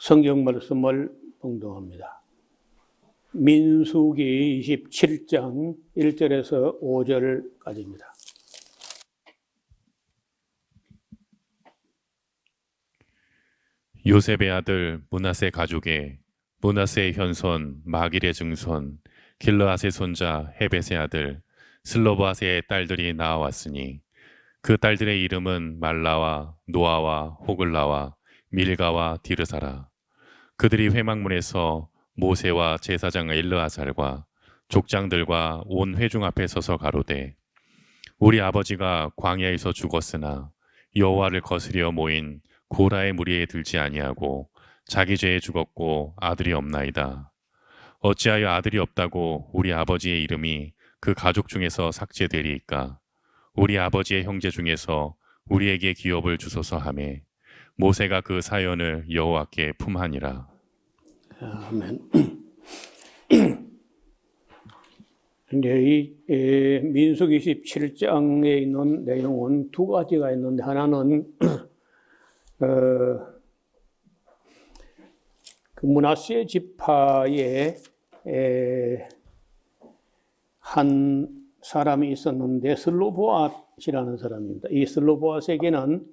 성경 말씀을 봉독합니다. 민수기 27장 1절에서 5절까지입니다. 요셉의 아들 므낫세 가족의 므낫세의 현손 마길의 증손 길르앗의 손자 헤벳의 아들 슬로바스의 딸들이 나아왔으니 그 딸들의 이름은 말라와 노아와 호글라와 밀가와 디르사라. 그들이 회막문에서 모세와 제사장 엘르아살과 족장들과 온 회중 앞에 서서 가로되 우리 아버지가 광야에서 죽었으나 여호와를 거스려 모인 고라의 무리에 들지 아니하고 자기 죄에 죽었고 아들이 없나이다. 어찌하여 아들이 없다고 우리 아버지의 이름이 그 가족 중에서 삭제되리이까? 우리 아버지의 형제 중에서 우리에게 기업을 주소서 하매 모세가 그 사연을 여호와께 품하니라. 아멘. 이제 이 민수기 27장에 있는 내용은 두 가지가 있는데, 하나는 그 므낫세 지파에 한 사람이 있었는데 슬로보앗이라는 사람입니다. 이 슬로보앗에게는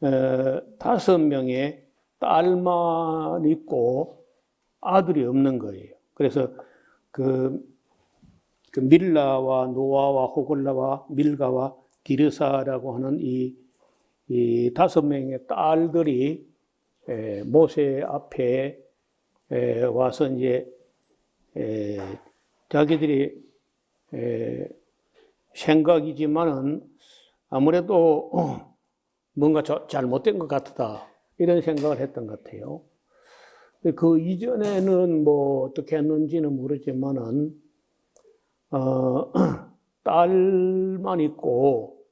5명의 딸만 있고 아들이 없는 거예요. 그래서 그 밀라와 노아와 호글라와 밀가와 디르사라고 하는 이 5명의 딸들이 모세 앞에 와서 이제 자기들이 생각이지만은 아무래도 뭔가 잘못된 것 같다, 이런 생각을 했던 것 같아요. 그 이전에는 뭐 어떻게 했는지는 모르지만은 딸만 있고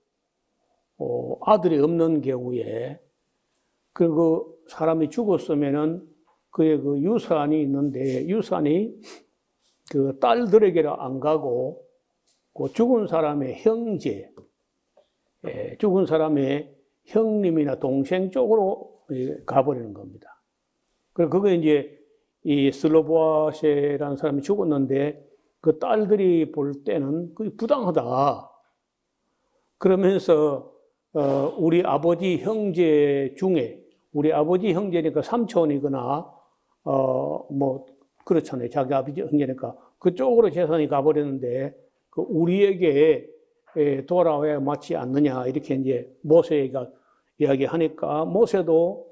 아들이 없는 경우에 그 사람이 죽었으면은 그의 그 유산이 있는데 유산이 그 딸들에게는 안 가고 그 죽은 사람의 형제, 죽은 사람의 형님이나 동생 쪽으로 가버리는 겁니다. 그래서 그거 이제 이 슬로보아세라는 사람이 죽었는데 그 딸들이 볼 때는 그게 부당하다. 그러면서 우리 아버지 형제 중에, 우리 아버지 형제니까 삼촌이거나 뭐 그렇잖아요. 자기 아버지 형제니까 그쪽으로 재산이 가버렸는데 그 우리에게 돌아와야 맞지 않느냐, 이렇게 이제 모세가 이야기하니까 모세도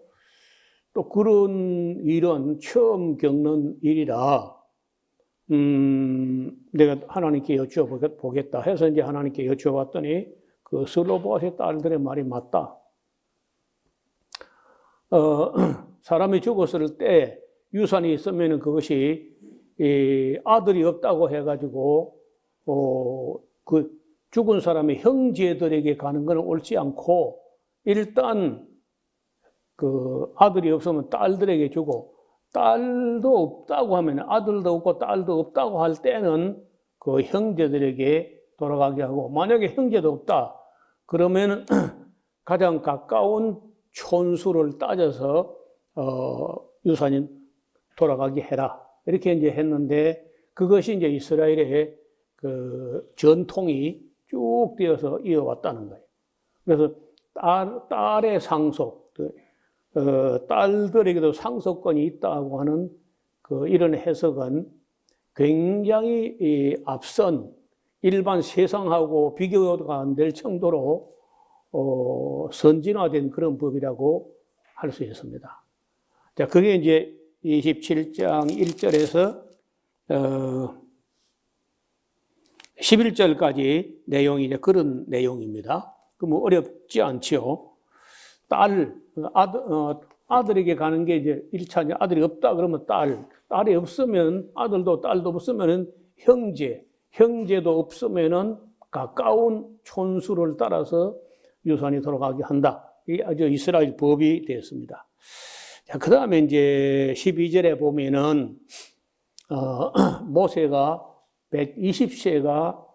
또 그런 일은 처음 겪는 일이라 내가 하나님께 여쭤보겠다 해서 이제 하나님께 여쭤봤더니 그 슬로보아스의 딸들의 말이 맞다. 사람이 죽었을 때 유산이 있으면 그것이 아들이 없다고 해가지고 그 죽은 사람의 형제들에게 가는 건 옳지 않고 일단 그 아들이 없으면 딸들에게 주고, 딸도 없다고 하면 아들도 없고 딸도 없다고 할 때는 그 형제들에게 돌아가게 하고, 만약에 형제도 없다 그러면 가장 가까운 촌수를 따져서 유산이 돌아가게 해라, 이렇게 이제 했는데 그것이 이제 이스라엘의 그 전통이 쭉 되어서 이어왔다는 거예요. 그래서 딸의 상속, 딸들에게도 상속권이 있다고 하는 그 이런 해석은 굉장히 앞선, 일반 세상하고 비교가 안 될 정도로 선진화된 그런 법이라고 할 수 있습니다. 자, 그게 이제 27장 1절에서 11절까지 내용이 이제 그런 내용입니다. 그 뭐 어렵지 않죠. 아들에게 가는 게 이제 1차냐, 아들이 없다 그러면 딸이 없으면 아들도 딸도 없으면은 형제도 없으면은 가까운 촌수를 따라서 유산이 돌아가게 한다. 이게 아주 이스라엘 법이 되었습니다. 자, 그 다음에 이제 12절에 보면은, 모세가 120세가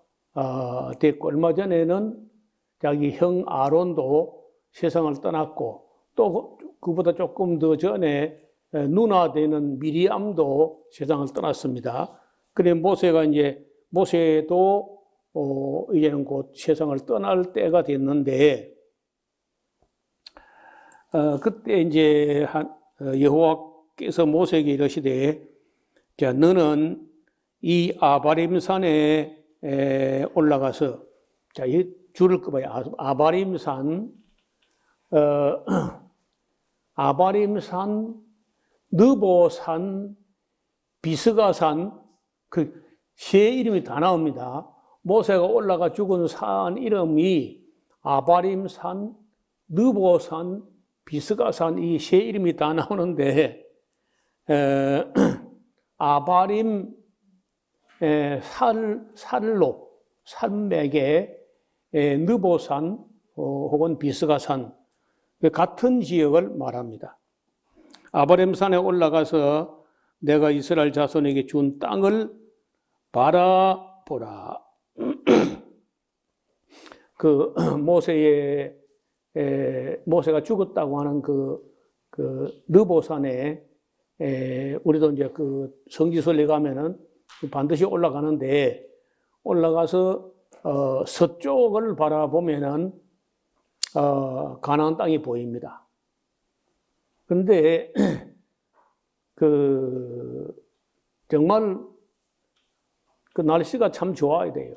됐고, 얼마 전에는 자기 형 아론도 세상을 떠났고, 또 그보다 조금 더 전에 누나 되는 미리암도 세상을 떠났습니다. 그래 모세도 이제는 곧 세상을 떠날 때가 됐는데 그때 이제 여호와께서 모세에게 이르시되 자 너는 이 아바림산에 올라가서 자 이 줄을 꺼봐요. 아바림산 느보산, 비스가산 그 세 이름이 다 나옵니다. 모세가 올라가 죽은 산 이름이 아바림산, 느보산, 비스가산 이 세 이름이 다 나오는데 아바림 살로 산맥에 느보산 혹은 비스가산 같은 지역을 말합니다. 아바림산에 올라가서 내가 이스라엘 자손에게 준 땅을 바라보라. 그 모세가 죽었다고 하는 그 느보산에 우리도 이제 그 성지순례 가면은 반드시 올라가는데 올라가서 서쪽을 바라보면은 가나안 땅이 보입니다. 그런데 정말 그 날씨가 참 좋아야 돼요.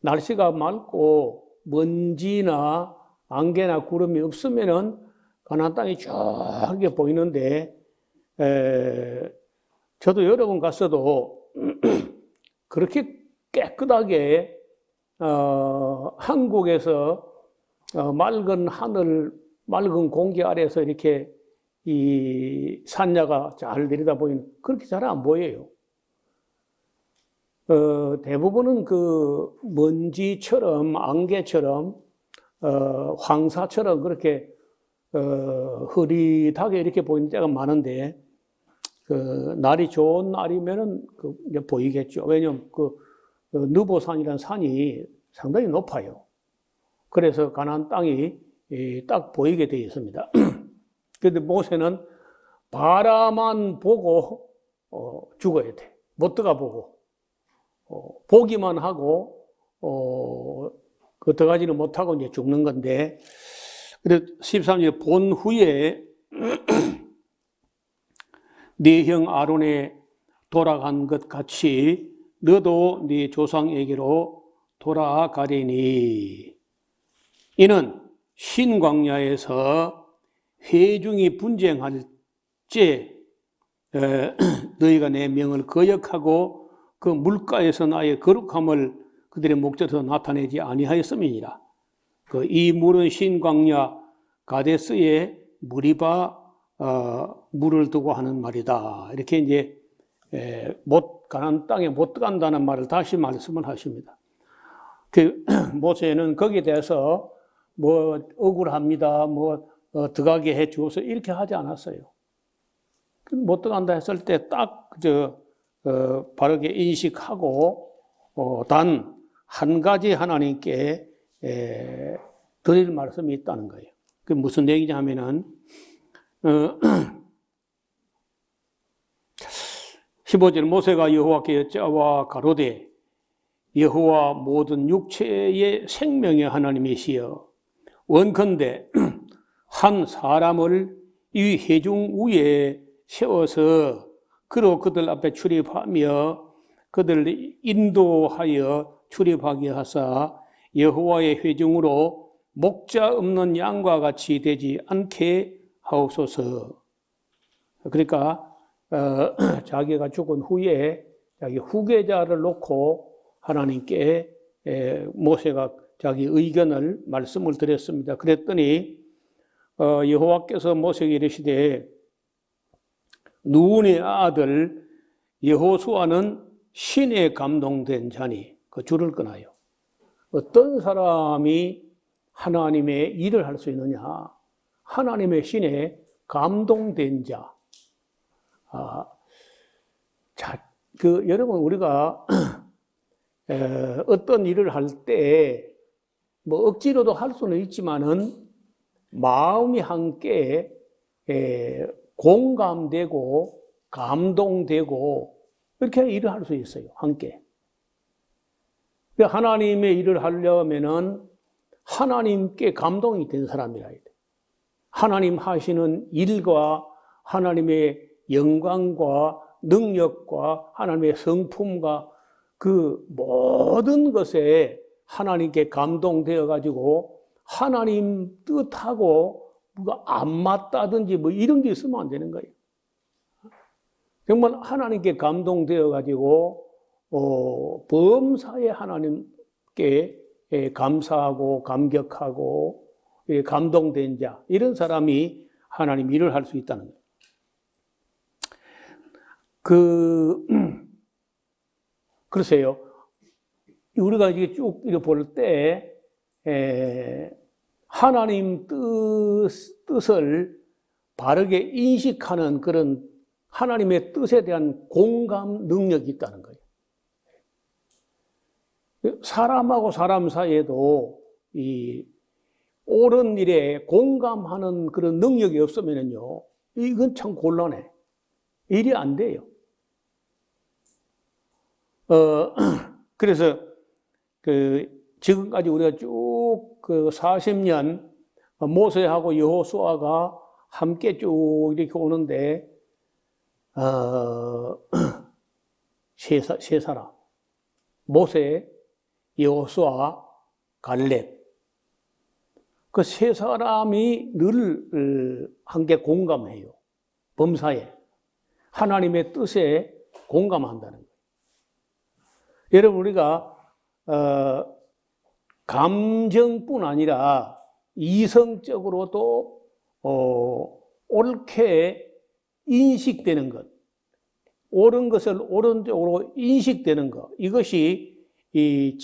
날씨가 맑고 먼지나 안개나 구름이 없으면은 가나안 땅이 쫙 보이는데 저도 여러 번 갔어도 그렇게 깨끗하게 한국에서 맑은 하늘, 맑은 공기 아래에서 이렇게 이 산야가 잘 내리다 보이는 그렇게 잘 안 보여요. 대부분은 그 먼지처럼 안개처럼 황사처럼 그렇게 흐릿하게 이렇게 보이는 때가 많은데 그 날이 좋은 날이면은 이제 보이겠죠. 왜냐하면 느보산이라는 산이 상당히 높아요. 그래서 가나안 땅이 딱 보이게 되어 있습니다. 그런데 모세는 바라만 보고 죽어야 돼. 못 들어가 보고 보기만 하고 들어가지는 못하고 이제 죽는 건데. 그래서 13절 본 후에 네 형 아론에 돌아간 것 같이 너도 네 조상에게로 돌아가리니 이는 신광야에서 회중이 분쟁할 때 너희가 내 명을 거역하고 그 물가에서 나의 거룩함을 그들의 목젖에서 나타내지 아니하였음이니라. 이 물은 신광야 가데스에 무리바 물을 두고 하는 말이다. 이렇게 이제 가나안 땅에 못 들어간다는 말을 다시 말씀을 하십니다. 모세는 거기에 대해서 뭐 억울합니다. 들어가게 해 주어서 이렇게 하지 않았어요. 못 들어간다 했을 때 딱 바르게 인식하고 단 한 가지 하나님께 드릴 말씀이 있다는 거예요. 그 무슨 얘기냐면은 15절 모세가 여호와께 여짜와 가로되 여호와 모든 육체의 생명의 하나님이시여 원컨대 한 사람을 이 회중 위에 세워서 그로 그들 앞에 출입하며 그들을 인도하여 출입하게 하사 여호와의 회중으로 목자 없는 양과 같이 되지 않게 하옵소서. 그러니까 자기가 죽은 후에 자기 후계자를 놓고 하나님께 모세가 자기 의견을 말씀을 드렸습니다. 그랬더니 여호와께서 모세에게 이르시되 눈의 아들 여호수아는 신에 감동된 자니 그 줄을 끊어요. 어떤 사람이 하나님의 일을 할 수 있느냐? 하나님의 신에 감동된 자. 여러분 우리가 어떤 일을 할 때 뭐 억지로도 할 수는 있지만은 마음이 함께 공감되고 감동되고 이렇게 일을 할 수 있어요. 함께. 하나님의 일을 하려면은 하나님께 감동이 된 사람이라 해야 돼. 하나님 하시는 일과 하나님의 영광과 능력과 하나님의 성품과 그 모든 것에 하나님께 감동되어 가지고 하나님 뜻하고 뭐가 안 맞다든지 뭐 이런 게 있으면 안 되는 거예요. 정말 하나님께 감동되어 가지고 범사에 하나님께 감사하고 감격하고 감동된 자, 이런 사람이 하나님 일을 할 수 있다는 거예요. 글쎄요. 우리가 이게 쭉 이렇게 볼 때, 하나님 뜻을 바르게 인식하는 그런 하나님의 뜻에 대한 공감 능력이 있다는 거예요. 사람하고 사람 사이에도 이 옳은 일에 공감하는 그런 능력이 없으면요, 이건 참 곤란해. 일이 안 돼요. 그래서 지금까지 우리가 쭉 40년 모세하고 여호수아가 함께 쭉 이렇게 오는데 세 사람, 모세, 여호수아, 갈렙, 그 세 사람이 늘 함께 공감해요. 범사에 하나님의 뜻에 공감한다는 거예요. 여러분, 우리가 감정뿐 아니라 이성적으로도 옳게 인식되는 것, 옳은 것을 오른쪽으로 인식되는 것, 이것이 이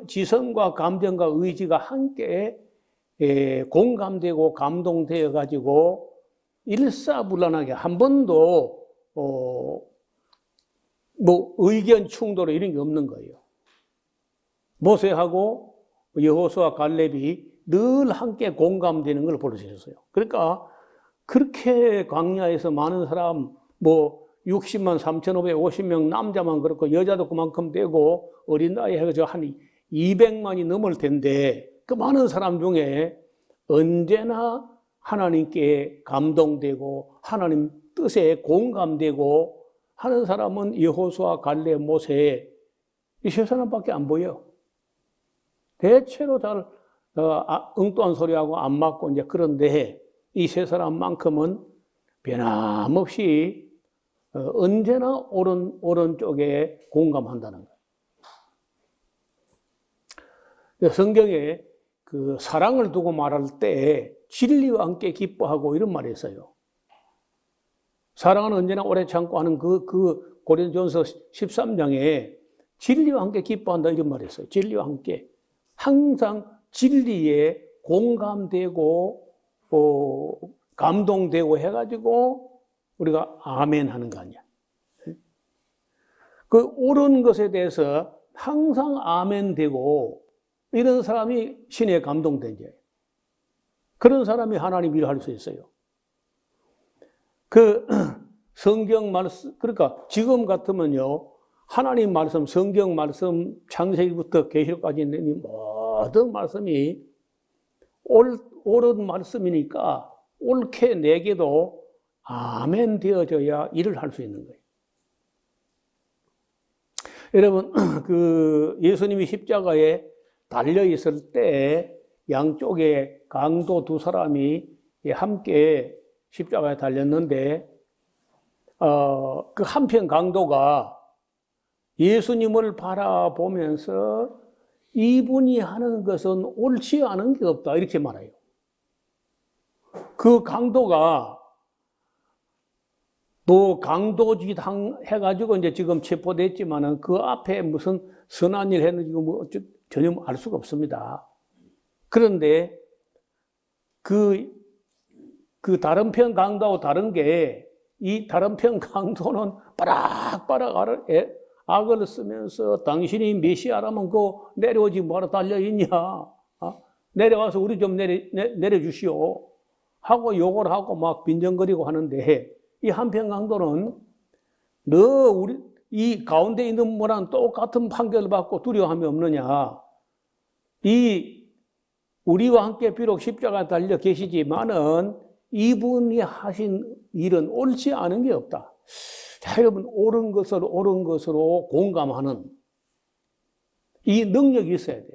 지성과 감정과 의지가 함께 공감되고 감동되어 가지고 일사불란하게 한 번도 뭐 의견 충돌 이런 게 없는 거예요. 모세하고 여호수아 갈렙이 늘 함께 공감되는 걸 볼 수 있었어요. 그러니까 그렇게 광야에서 많은 사람, 뭐 60만 3,550명 남자만 그렇고 여자도 그만큼 되고 어린 나이에 해가지고 한 200만이 넘을 텐데 그 많은 사람 중에 언제나 하나님께 감동되고 하나님 뜻에 공감되고 하는 사람은 여호수아, 갈렙, 모세, 이 세 사람밖에 안 보여. 대체로 잘 엉뚱한 소리하고 안 맞고 이제 그런데 이 세 사람만큼은 변함없이 언제나 옳은 쪽에 공감한다는 거예요. 성경에 그 사랑을 두고 말할 때 진리와 함께 기뻐하고 이런 말이 있어요. 사랑은 언제나 오래 참고 하는 그 고린도전서 13장에 진리와 함께 기뻐한다 이런 말이 있어요. 진리와 함께. 항상 진리에 공감되고 감동되고 해가지고 우리가 아멘 하는 거 아니야. 그 옳은 것에 대해서 항상 아멘 되고 이런 사람이 신에 감동된 자예요. 그런 사람이 하나님 일을 할 수 있어요. 그 성경 말씀, 그러니까 지금 같으면요, 하나님 말씀, 성경 말씀, 창세기부터 계시록까지 있는 이 모든 말씀이 옳은 말씀이니까 옳게 내게도 아멘 되어져야 일을 할 수 있는 거예요. 여러분, 그 예수님이 십자가에 달려 있을 때 양쪽에 강도 두 사람이 함께 십자가에 달렸는데 그 한편 강도가 예수님을 바라보면서 이분이 하는 것은 옳지 않은 게 없다 이렇게 말해요. 그 강도가 뭐 강도짓 해가지고 이제 지금 체포됐지만은 그 앞에 무슨 선한 일 했는지 뭐 전혀 알 수가 없습니다. 그런데 그 다른 편 강도하고 다른 게 이 다른 편 강도는 빠락빠락 악을 쓰면서 당신이 메시아라면 그거 내려오지 뭐하러 달려있냐? 내려와서 우리 좀 내려주시오. 하고 욕을 하고 막 빈정거리고 하는데 이 한편 강도는 우리 이 가운데 있는 분랑 똑같은 판결을 받고 두려움이 없느냐? 우리와 함께 비록 십자가에 달려 계시지만은 이분이 하신 일은 옳지 않은 게 없다. 자, 여러분, 옳은 것으로 공감하는 이 능력이 있어야 돼.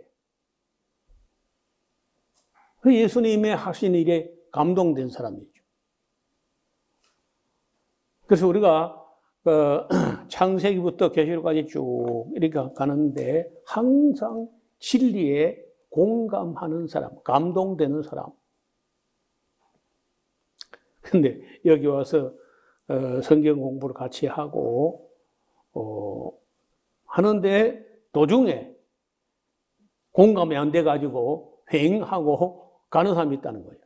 그 예수님의 하신 일에 감동된 사람이죠. 그래서 우리가 창세기부터 계시록까지 쭉 이렇게 가는데 항상 진리에 공감하는 사람, 감동되는 사람. 근데 여기 와서 성경 공부를 같이 하고 하는데 도중에 공감이 안 돼가지고 휑하고 가는 사람이 있다는 거예요.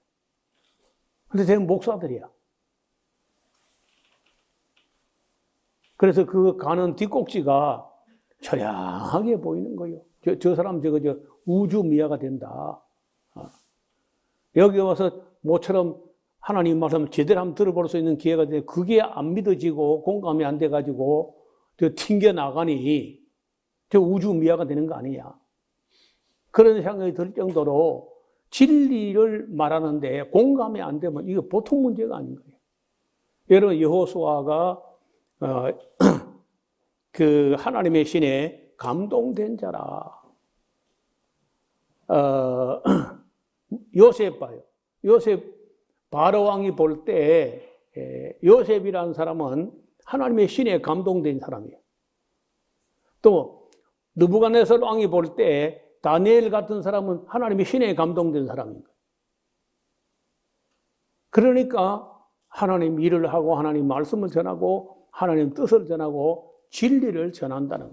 근데 대부분 목사들이야. 그래서 그 가는 뒷꼭지가 처량하게 보이는 거예요. 저 사람 저거 우주미화가 된다. 여기 와서 모처럼 하나님 말씀을 제대로 한번 들어볼 수 있는 기회가 되는데 그게 안 믿어지고 공감이 안 돼가지고 튕겨나가니 저 우주미화가 되는 거 아니냐. 그런 생각이 들 정도로 진리를 말하는데 공감이 안 되면 이거 보통 문제가 아닌 거예요. 여러분 여호수아가 그 하나님의 신에 감동된 자라. 요셉 봐요. 요셉 바로 왕이 볼 때 요셉이라는 사람은 하나님의 신에 감동된 사람이에요. 또 느부갓네살 왕이 볼 때 다니엘 같은 사람은 하나님의 신에 감동된 사람입니다. 그러니까 하나님 일을 하고 하나님 말씀을 전하고 하나님 뜻을 전하고 진리를 전한다는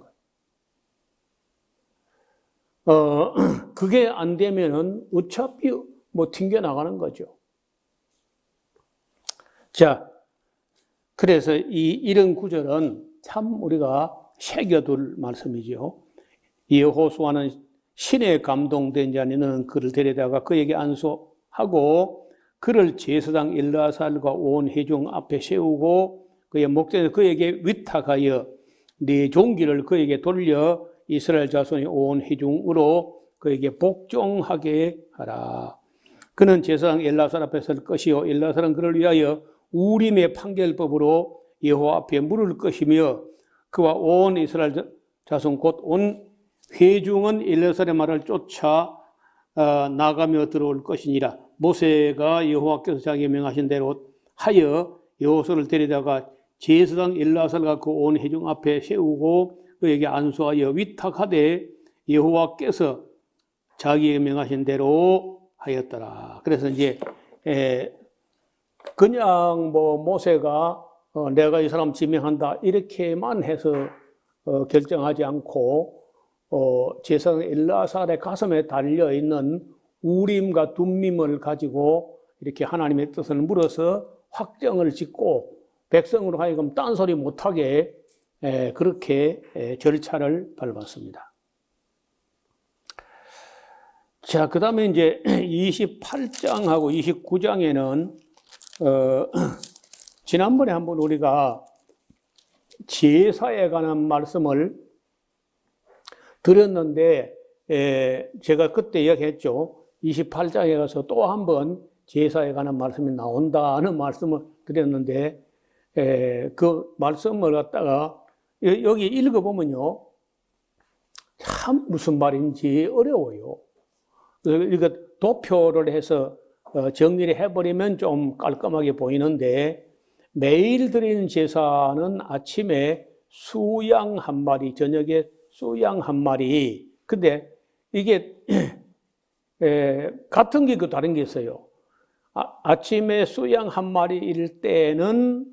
거예요. 그게 안 되면은 어차피 튕겨나가는 거죠. 자, 그래서 이런 구절은 참 우리가 새겨둘 말씀이죠. 여호수아는 신에 감동된 자는 그를 데려다가 그에게 안수하고 그를 제사장 엘르아살과 온 회중 앞에 세우고 그의 목전에 그에게 위탁하여 네 종기를 그에게 돌려 이스라엘 자손이 온 회중으로 그에게 복종하게 하라. 그는 제사장 엘르아살 앞에 설 것이요 엘르아살은 그를 위하여 우림의 판결법으로 여호와 앞에 물을 것이며 그와 온 이스라엘 자손 곧 온 회중은 엘르아살의 말을 쫓아 나가며 들어올 것이니라. 모세가 여호와께서 자기에게 명하신 대로 하여 여호수아를 데려다가 제사장 엘르아살과 그 온 회중 앞에 세우고 그에게 안수하여 위탁하되 여호와께서 자기에게 명하신 대로 하였더라. 그래서 이제 그냥 모세가 내가 이 사람 지명한다 이렇게만 해서 결정하지 않고 제사장 엘르아살의 가슴에 달려 있는 우림과 둠밈을 가지고 이렇게 하나님의 뜻을 물어서 확정을 짓고 백성으로 하여금 딴소리 못하게 그렇게 절차를 밟았습니다. 자, 그 다음에 이제 28장하고 29장에는 지난번에 한번 우리가 제사에 관한 말씀을 드렸는데 제가 그때 이야기했죠. 28장에 가서 또 한 번 제사에 관한 말씀이 나온다는 말씀을 드렸는데 그 말씀을 갖다가 여기 읽어보면요. 참 무슨 말인지 어려워요. 이거 도표를 해서 정리를 해버리면 좀 깔끔하게 보이는데 매일 드리는 제사는 아침에 수양 한 마리, 저녁에 수양 한 마리. 근데 이게 같은 게 있고 다른 게 있어요. 아침에 수양 한 마리일 때는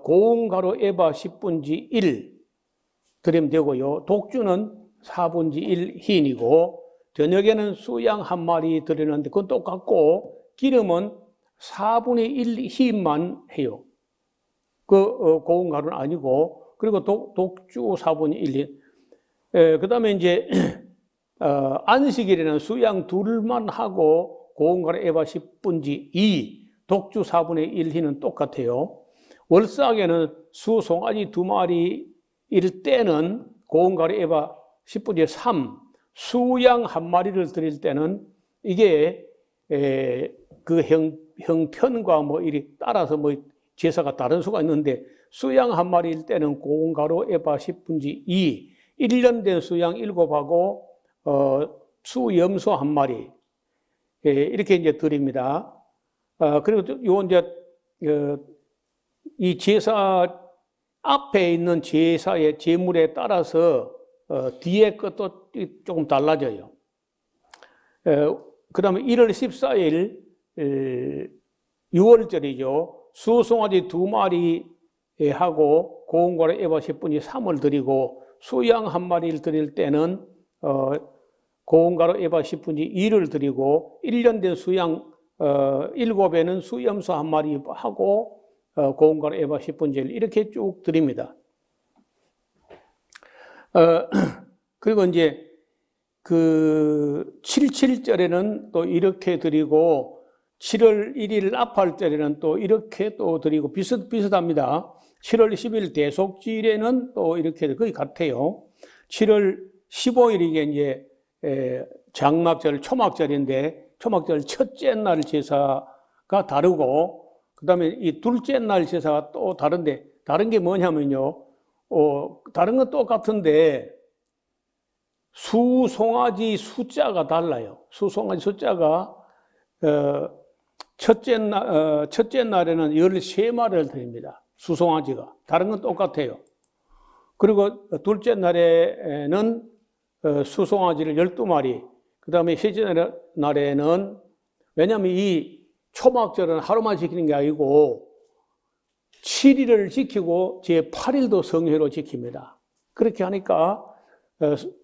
고운 가루 에바 10분지 1 드리면 되고요. 독주는 4분지 1 흰이고 저녁에는 수양 한 마리 드리는데 그건 똑같고 기름은 4분의 1 흰만 해요. 그 고운 가루는 아니고 그리고 독주 4분의 1 흰. 그 다음에 이제 안식일에는 수양 둘만 하고 고운가루 에바 10분지 2, 독주 4분의 1 희는 똑같아요. 월삭에는 수 송아지 2마리일 때는 고운가루 에바 10분지 3, 수양 1마리를 드릴 때는 이게 그 형편과 뭐 이리 따라서 뭐 제사가 다른 수가 있는데, 수양 1마리일 때는 고운가루 에바 10분지 2, 1년 된 수양 7하고 수염소 1마리 이렇게 이제 드립니다. 그리고 요 이제 이 제사 앞에 있는 제사의 제물에 따라서 뒤에 것도 조금 달라져요. 그 다음에 1월 14일 6월절이죠. 수송아지 2마리 하고 고운가루 에바 10분지 3을 드리고, 수양 1마리를 드릴 때는 고운가루 에바 10분지 2를 드리고, 1년 된 수양 7에는 수염소 1마리 하고 고운가루 에바 10분지 1 이렇게 쭉 드립니다. 그리고 이제 그 77절에는 또 이렇게 드리고, 7월 1일 압할절에는 또 이렇게 또 드리고, 비슷합니다. 7월 10일 대속질에는 또 이렇게 거의 같아요. 7월 15일이 이제 장막절, 초막절인데, 초막절 첫째 날 제사가 다르고, 그 다음에 이 둘째 날 제사가 또 다른데, 다른 게 뭐냐면요, 다른 건 똑같은데, 수송아지 숫자가 달라요. 수송아지 숫자가, 첫째 날에는 13마리를 드립니다. 수송아지가. 다른 건 똑같아요. 그리고 둘째 날에는 수송아지를 12마리, 그 다음에 셋째 날에는, 왜냐하면 이 초막절은 하루만 지키는 게 아니고 7일을 지키고 제8일도 성회로 지킵니다. 그렇게 하니까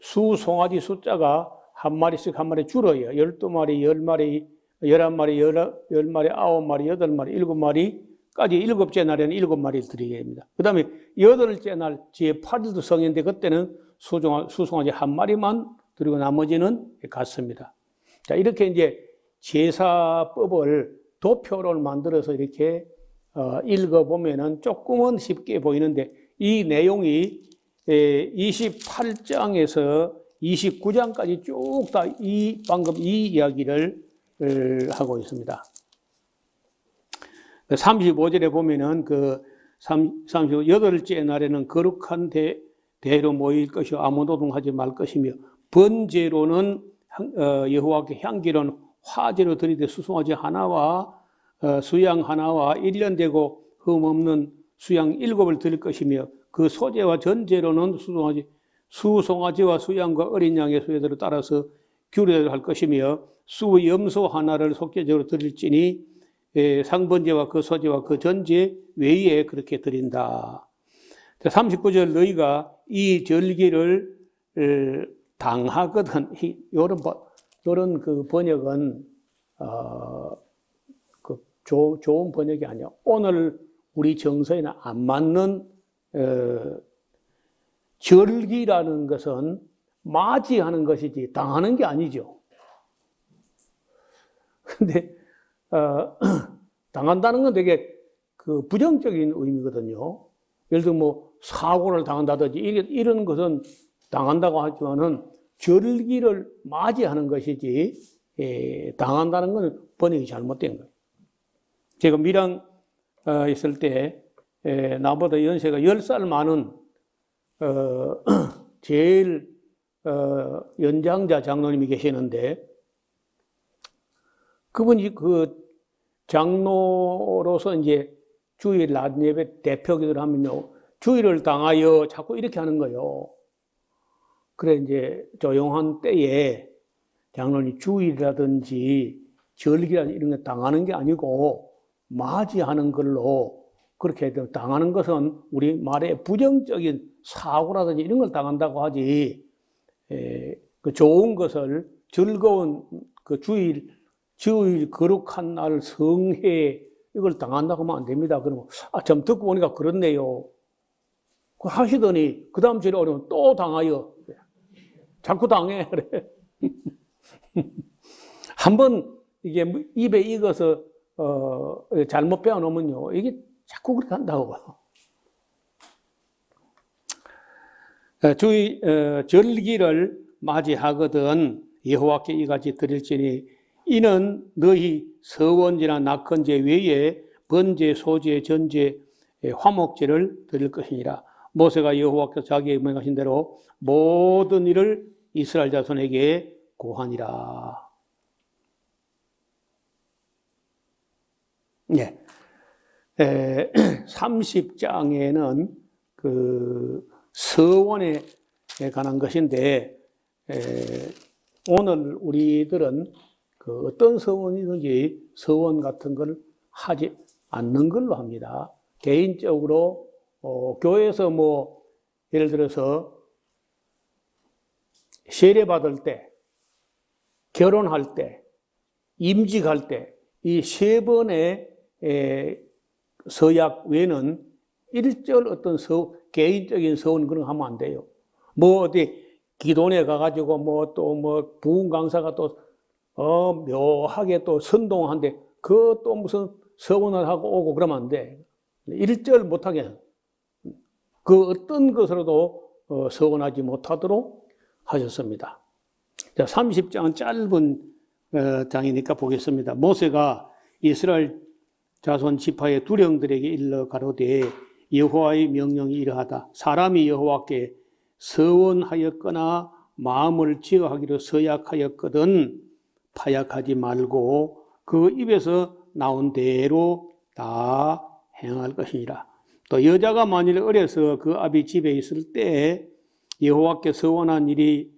수송아지 숫자가 한 마리씩 한 마리 줄어요. 12마리, 10마리, 11마리, 10마리, 9마리, 8마리, 7마리까지 일곱째 날에는 7마리를 드리게 됩니다. 그 다음에 여덟째 날 제8일도 성회인데 그때는 수송아지 한 마리만 드리고 나머지는 같습니다. 자, 이렇게 이제 제사법을 도표를 만들어서 이렇게 읽어보면은 조금은 쉽게 보이는데, 이 내용이 28장에서 29장까지 쭉 다 방금 이 이야기를 하고 있습니다. 35절에 보면은 그 38째 날에는 거룩한 대로 모일 것이요 아무 노동하지 말 것이며, 번제로는 여호와께 향기로운 화제로 드리되 수송아지 하나와 수양 하나와 1년 되고 흠 없는 수양 7을 드릴 것이며, 그 소제와 전제로는 수송아지와 수양과 어린 양의 수제대로 따라서 규례를 할 것이며, 수염소 하나를 속죄제로 드릴지니 상번제와 그 소제와 그 전제 외에 그렇게 드린다. 39절 너희가 이 절기를 당하거든. 이런 그 번역은 좋은 번역이 아니야. 오늘 우리 정서에는 안 맞는 절기라는 것은 맞이하는 것이지 당하는 게 아니죠. 근데 당한다는 건 되게 그 부정적인 의미거든요. 예를 들어 뭐 사고를 당한다든지 이런 것은 당한다고 하지만은 절기를 맞이하는 것이지 당한다는 건 번역이 잘못된 거예요. 제가 밀양 있을 때 나보다 연세가 10살 많은 제일 연장자 장로님이 계시는데, 그분이 그 장로로서 이제 주일 낮 예배 대표기도를 하면요, 주일을 당하여 자꾸 이렇게 하는 거예요. 그래 이제 조용한 때에 장로님 주일이라든지 절기라든지 이런 거 당하는 게 아니고 맞이하는 걸로 그렇게 해야 돼요. 당하는 것은 우리 말에 부정적인 사고라든지 이런 걸 당한다고 하지, 그 좋은 것을 즐거운 그 주일 거룩한 날 성회 이걸 당한다고 하면 안 됩니다. 그러면 좀 듣고 보니까 그렇네요. 하시더니 그 다음 주일에 오면 또 당하여. 자꾸 당해. 그래. 한번 이게 입에 익어서 잘못 배워놓으면요, 이게 자꾸 그렇게 한다고. 주의 절기를 맞이하거든 여호와께 이같이 드릴지니 이는 너희 서원제나 낙헌제 외에 번제, 소제, 전제, 화목제를 드릴 것이니라. 모세가 여호와께서 자기에게 명하신 대로 모든 일을 이스라엘 자손에게 고하니라. 예. 30장에는 그 서원에 관한 것인데, 오늘 우리들은 그 어떤 서원이든지 서원 같은 걸 하지 않는 걸로 합니다. 개인적으로, 교회에서 뭐, 예를 들어서, 세례 받을 때, 결혼할 때, 임직할 때, 이 세 번의 서약 외에는 일절 어떤 개인적인 서원 그런 거 하면 안 돼요. 뭐 어디 기도원에 가가지고 뭐 또 뭐 부흥 강사가 또 묘하게 또 선동한데 그 또 무슨 서원을 하고 오고 그러면 안 돼. 일절 못하게 그 어떤 것으로도 서원하지 못하도록 하셨습니다. 자, 30장은 짧은 장이니까 보겠습니다. 모세가 이스라엘 자손 지파의 두령들에게 일러 가로되 여호와의 명령이 이러하다. 사람이 여호와께 서원하였거나 마음을 지어하기로 서약하였거든 파약하지 말고 그 입에서 나온 대로 다 행할 것이니라. 또 여자가 만일 어려서 그 아비 집에 있을 때 여호와께 서원한 일이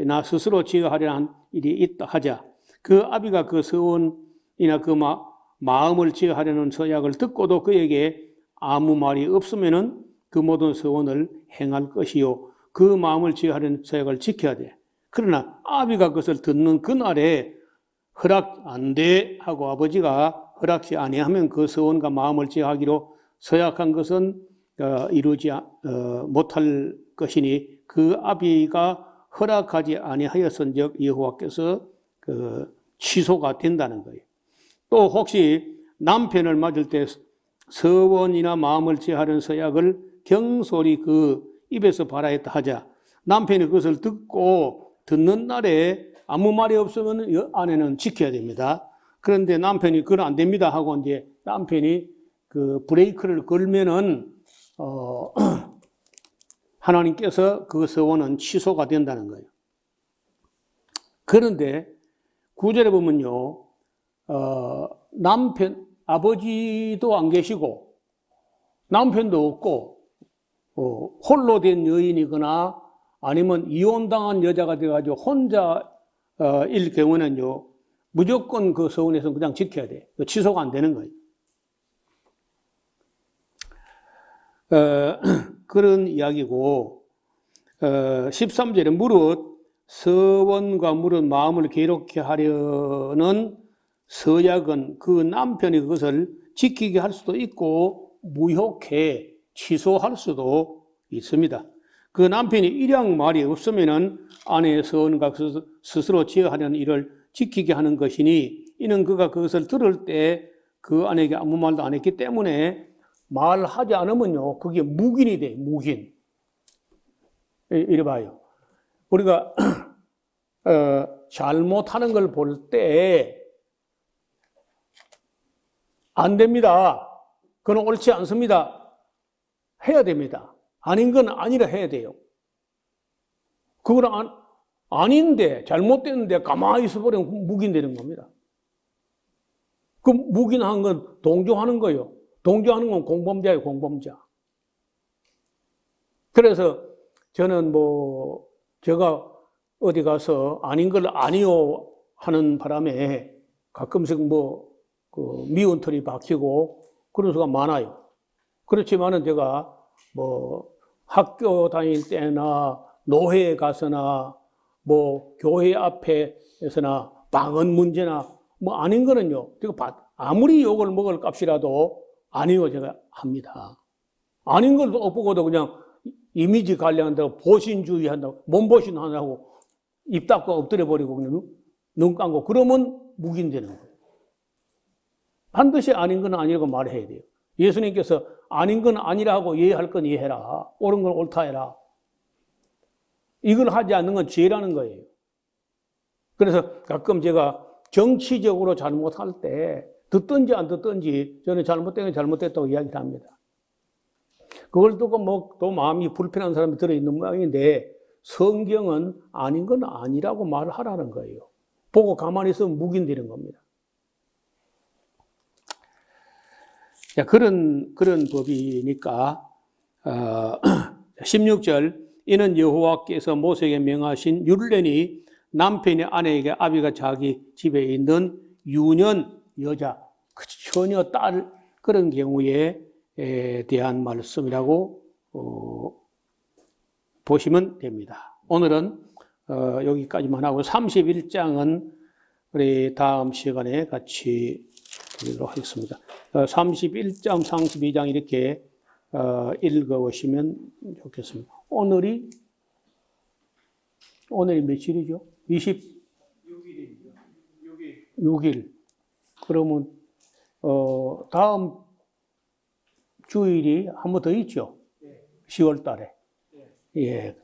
나 스스로 지어하려 한 일이 있다 하자. 그 아비가 그 서원이나 그 마음을 지어하려는 서약을 듣고도 그에게 아무 말이 없으면은 그 모든 서원을 행할 것이요. 그 마음을 지어하려는 서약을 지켜야 돼. 그러나 아비가 그것을 듣는 그날에 허락 안 돼 하고 아버지가 허락지 아니하면 그 서원과 마음을 지어하기로 서약한 것은 이루지 못할 것이니 그 아비가 허락하지 아니하였은즉 여호와께서 취소가 된다는 거예요. 또 혹시 남편을 맞을 때 서원이나 마음을 지하는 서약을 경솔히 그 입에서 발하였다 하자. 남편이 그것을 듣는 날에 아무 말이 없으면 아내는 지켜야 됩니다. 그런데 남편이 그건 안 됩니다 하고 이제 남편이 그 브레이크를 걸면은 하나님께서 그 서원은 취소가 된다는 거예요. 그런데 9절에 보면요, 아버지도 안 계시고, 남편도 없고, 홀로 된 여인이거나 아니면 이혼당한 여자가 돼가지고 혼자일 경우는요, 무조건 그 서원에서 그냥 지켜야 돼. 취소가 안 되는 거예요. 그런 이야기고, 13절에 무릇 서원과 무릇 마음을 괴롭게 하려는 서약은 그 남편이 그것을 지키게 할 수도 있고 무효케 취소할 수도 있습니다. 그 남편이 일양 말이 없으면은 아내의 서원과 스스로 지어하려는 일을 지키게 하는 것이니 이는 그가 그것을 들을 때 그 아내에게 아무 말도 안 했기 때문에 말하지 않으면요 그게 묵인이 돼. 묵인. 이래 봐요. 우리가 잘못하는 걸 볼 때 안 됩니다. 그건 옳지 않습니다. 해야 됩니다. 아닌 건 아니라 해야 돼요. 그건 아닌데 잘못됐는데 가만히 있어버리면 묵인되는 겁니다. 그 묵인한 건 동조하는 거예요. 동조하는 건 공범자예요. 공범자. 그래서 저는 제가 어디 가서 아닌 걸 아니요 하는 바람에 가끔씩 미운 털이 박히고 그런 수가 많아요. 그렇지만은 제가 학교 다닐 때나 노회에 가서나 교회 앞에서나 방언 문제나 아닌 거는요. 제가 아무리 욕을 먹을 값이라도 아니요 제가 합니다. 아닌 걸 보고도 그냥 이미지 관리한다고 보신주의 한다고 몸보신 하냐고 입 닫고 엎드려 버리고 그냥 눈 감고 그러면 묵인되는 거예요. 반드시 아닌 건 아니라고 말해야 돼요. 예수님께서 아닌 건 아니라고 이해할 건 이해해라. 옳은 건 옳다 해라. 이걸 하지 않는 건 죄라는 거예요. 그래서 가끔 제가 정치적으로 잘못할 때 듣든지 안 듣든지 저는 잘못된 게 잘못됐다고 이야기를 합니다. 그걸 듣고 뭐 또 마음이 불편한 사람이 들어있는 모양인데 성경은 아닌 건 아니라고 말을 하라는 거예요. 보고 가만히 있으면 묵인되는 겁니다. 자, 그런 법이니까 16절 이는 여호와께서 모세에게 명하신 율례니 남편이 아내에게 아비가 자기 집에 있는 유년 여자, 처녀 딸 그런 경우에 대한 말씀이라고 보시면 됩니다. 오늘은 여기까지만 하고 31장은 우리 다음 시간에 같이 보도록 하겠습니다. 31장, 32장 이렇게 읽어보시면 좋겠습니다. 오늘이 며칠이죠? 26일. 그러면 다음 주일이 한 번 더 있죠? 10월 달에. 예.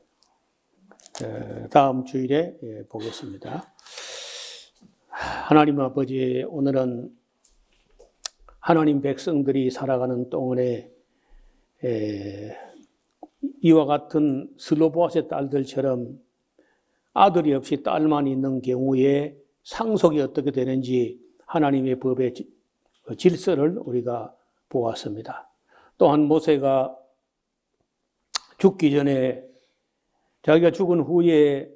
다음 주일에 보겠습니다. 하나님 아버지, 오늘은 하나님 백성들이 살아가는 동안에 이와 같은 슬로보아스의 딸들처럼 아들이 없이 딸만 있는 경우에 상속이 어떻게 되는지 하나님의 법의 질서를 우리가 보았습니다. 또한 모세가 죽기 전에 자기가 죽은 후에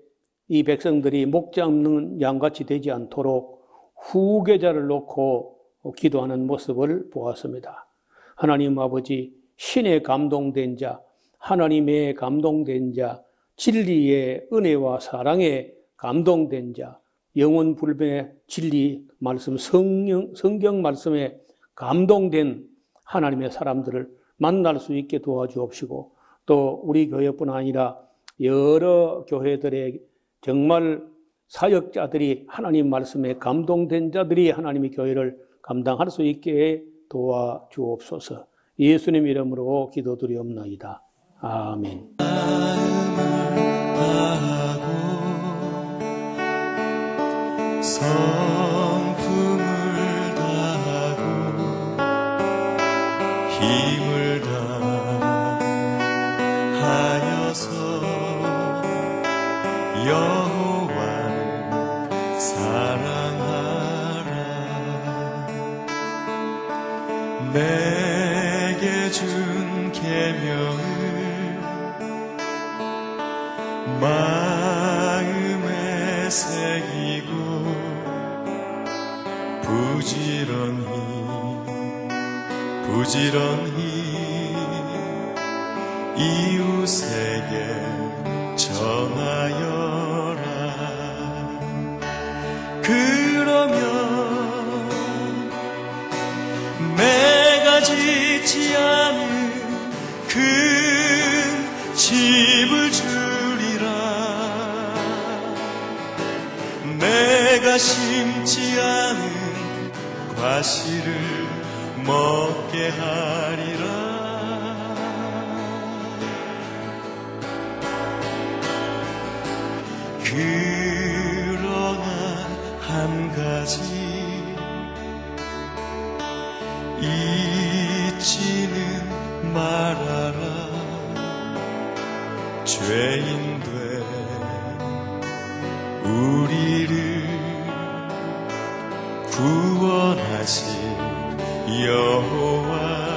이 백성들이 목 잡는 양같이 되지 않도록 후계자를 놓고 기도하는 모습을 보았습니다. 하나님 아버지, 신의 감동된 자, 하나님의 감동된 자, 진리의 은혜와 사랑에 감동된 자, 영원 불변의 진리 말씀, 성경 말씀에 감동된 하나님의 사람들을 만날 수 있게 도와주옵시고, 또 우리 교회뿐 아니라 여러 교회들의 정말 사역자들이 하나님 말씀에 감동된 자들이 하나님의 교회를 감당할 수 있게 도와주옵소서. 예수님 이름으로 기도드리옵나이다. 아멘. 성품을 다하고 힘을 다하여서 여호와를 사랑하라. 내게 준 계명을 마음에 새기고 부지런히 이웃에게 전하여라. 그러면 내가 짓지 않은 큰 집을 주리라. 내가 심지 않은 과실을 먹게 하리라. 그러나 한 가지 잊지는 말아라. 죄인 된 우리를 구원하신 여호와